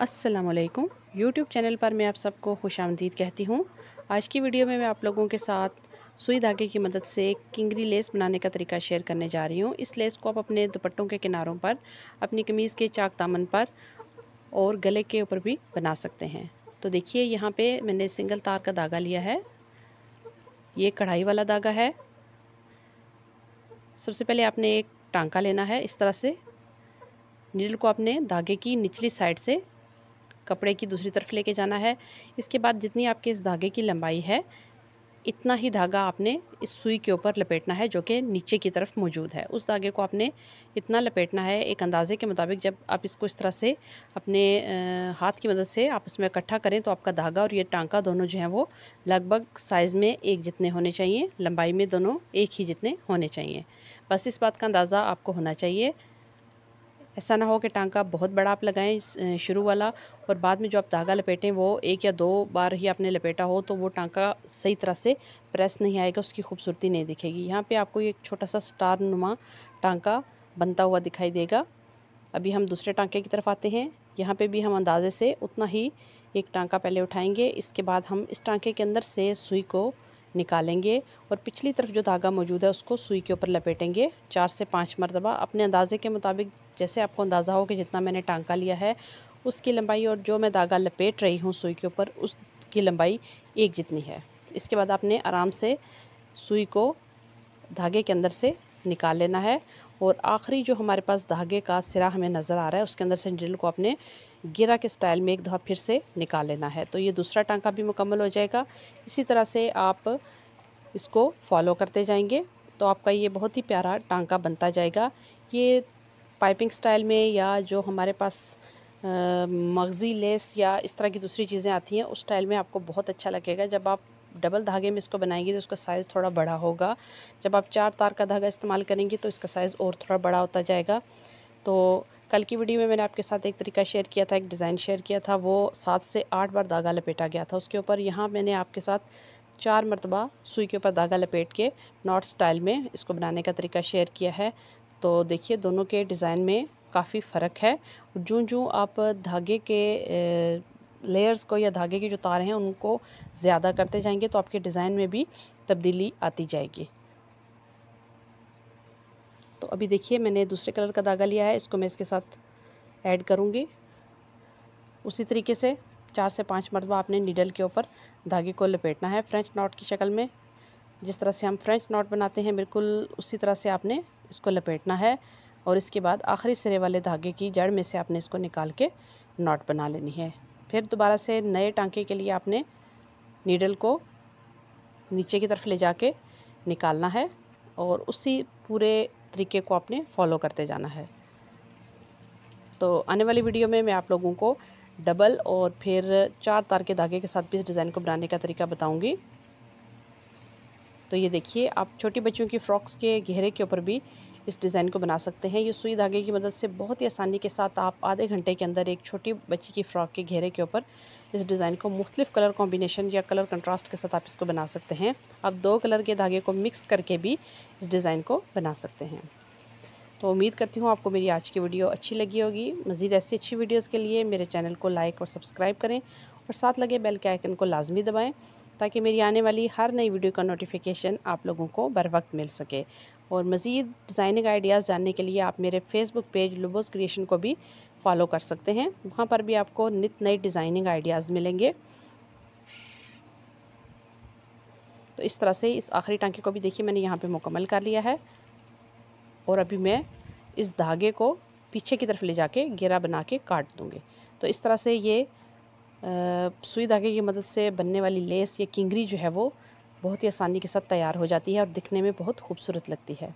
अस्सलामुअलैकुम। YouTube channel पर मैं आप सबको खुशामदीद कहती हूँ। आज की वीडियो में मैं आप लोगों के साथ सुई धागे की मदद से किंगरी लेस बनाने का तरीका शेयर करने जा रही हूँ। इस लेस को आप अपने दुपट्टों के किनारों पर, अपनी कमीज़ के चाक दामन पर और गले के ऊपर भी बना सकते हैं। तो देखिए, यहाँ पे मैंने सिंगल तार का धागा लिया है। ये कढ़ाई वाला धागा है। सबसे पहले आपने एक टांका लेना है। इस तरह से नीडल को आपने धागे की निचली साइड से कपड़े की दूसरी तरफ लेके जाना है। इसके बाद जितनी आपके इस धागे की लंबाई है, इतना ही धागा आपने इस सुई के ऊपर लपेटना है जो कि नीचे की तरफ मौजूद है। उस धागे को आपने इतना लपेटना है एक अंदाजे के मुताबिक। जब आप इसको इस तरह से अपने हाथ की मदद से आपस में इकट्ठा करें तो आपका धागा और ये टांका दोनों जो हैं वो लगभग साइज़ में एक जितने होने चाहिए, लंबाई में दोनों एक ही जितने होने चाहिए। बस इस बात का अंदाज़ा आपको होना चाहिए। ऐसा ना हो कि टांका बहुत बड़ा आप लगाएं शुरू वाला, और बाद में जो आप धागा लपेटें वो एक या दो बार ही आपने लपेटा हो तो वो टांका सही तरह से प्रेस नहीं आएगा, उसकी खूबसूरती नहीं दिखेगी। यहाँ पे आपको एक छोटा सा स्टार नुमा टांका बनता हुआ दिखाई देगा। अभी हम दूसरे टांके की तरफ आते हैं। यहाँ पे भी हम अंदाजे से उतना ही एक टांका पहले उठाएंगे। इसके बाद हम इस टांके के अंदर से सुई को निकालेंगे और पिछली तरफ जो धागा मौजूद है उसको सुई के ऊपर लपेटेंगे 4 से 5 मरतबा अपने अंदाजे के मुताबिक। जैसे आपको अंदाज़ा हो कि जितना मैंने टांका लिया है उसकी लंबाई और जो मैं धागा लपेट रही हूँ सुई के ऊपर उसकी लंबाई एक जितनी है। इसके बाद आपने आराम से सुई को धागे के अंदर से निकाल लेना है और आखिरी जो हमारे पास धागे का सिरा हमें नज़र आ रहा है उसके अंदर से नीडल को आपने गिरा के स्टाइल में एक दफ़ा फिर से निकाल लेना है। तो ये दूसरा टांका भी मुकम्मल हो जाएगा। इसी तरह से आप इसको फॉलो करते जाएंगे तो आपका ये बहुत ही प्यारा टांका बनता जाएगा। ये पाइपिंग स्टाइल में या जो हमारे पास मगज़ी लेस या इस तरह की दूसरी चीज़ें आती हैं उस स्टाइल में आपको बहुत अच्छा लगेगा। जब आप डबल धागे में इसको बनाएंगे तो उसका साइज़ थोड़ा बड़ा होगा। जब आप 4 तार का धागा इस्तेमाल करेंगे तो इसका साइज़ और थोड़ा बड़ा होता जाएगा। तो कल की वीडियो में मैंने आपके साथ एक तरीका शेयर किया था, एक डिज़ाइन शेयर किया था, वो 7 से 8 बार धागा लपेटा गया था उसके ऊपर। यहाँ मैंने आपके साथ 4 मरतबा सुई के ऊपर धागा लपेट के नॉट स्टाइल में इसको बनाने का तरीका शेयर किया है। तो देखिए, दोनों के डिज़ाइन में काफ़ी फ़र्क है। जूँ आप धागे के लेयर्स को या धागे की जो तार हैं उनको ज़्यादा करते जाएंगे तो आपके डिज़ाइन में भी तब्दीली आती जाएगी। तो अभी देखिए, मैंने दूसरे कलर का धागा लिया है, इसको मैं इसके साथ ऐड करूँगी। उसी तरीके से 4 से 5 मरतबा आपने नीडल के ऊपर धागे को लपेटना है फ्रेंच नॉट की शक्ल में। जिस तरह से हम फ्रेंच नॉट बनाते हैं बिल्कुल उसी तरह से आपने इसको लपेटना है और इसके बाद आखिरी सिरे वाले धागे की जड़ में से आपने इसको निकाल के नॉट बना लेनी है। फिर दोबारा से नए टांके के लिए आपने नीडल को नीचे की तरफ ले जाके निकालना है और उसी पूरे तरीके को आपने फॉलो करते जाना है। तो आने वाली वीडियो में मैं आप लोगों को डबल और फिर 4 तार के धागे के साथ भी इस डिज़ाइन को बनाने का तरीका बताऊंगी। तो ये देखिए, आप छोटी बच्चियों की फ़्रॉक्स के घेरे के ऊपर भी इस डिज़ाइन को बना सकते हैं। ये सुई धागे की मदद से बहुत ही आसानी के साथ आप आधे घंटे के अंदर एक छोटी बच्ची की फ़्रॉक के घेरे के ऊपर इस डिज़ाइन को मुख्तलिफ़ कलर कॉम्बिनेशन या कलर कंट्रास्ट के साथ आप इसको बना सकते हैं। आप 2 कलर के धागे को मिक्स करके भी इस डिज़ाइन को बना सकते हैं। तो उम्मीद करती हूँ आपको मेरी आज की वीडियो अच्छी लगी होगी। मज़ीद ऐसी अच्छी वीडियोज़ के लिए मेरे चैनल को लाइक और सब्सक्राइब करें और साथ लगे बेल के आइकन को लाजमी दबाएं ताकि मेरी आने वाली हर नई वीडियो का नोटिफिकेशन आप लोगों को बर वक्त मिल सके। और मज़ीद डिज़ाइनिंग आइडियाज़ जानने के लिए आप मेरे फेसबुक पेज लुबोस क्रिएशन को भी फॉलो कर सकते हैं। वहाँ पर भी आपको नित नई डिज़ाइनिंग आइडियाज़ मिलेंगे। तो इस तरह से इस आखिरी टांके को भी देखिए मैंने यहाँ पे मुकम्मल कर लिया है और अभी मैं इस धागे को पीछे की तरफ ले जाके घेरा बना के काट दूँगी। तो इस तरह से ये सुई धागे की मदद से बनने वाली लेस या किंगरी जो है वो बहुत ही आसानी के साथ तैयार हो जाती है और दिखने में बहुत खूबसूरत लगती है।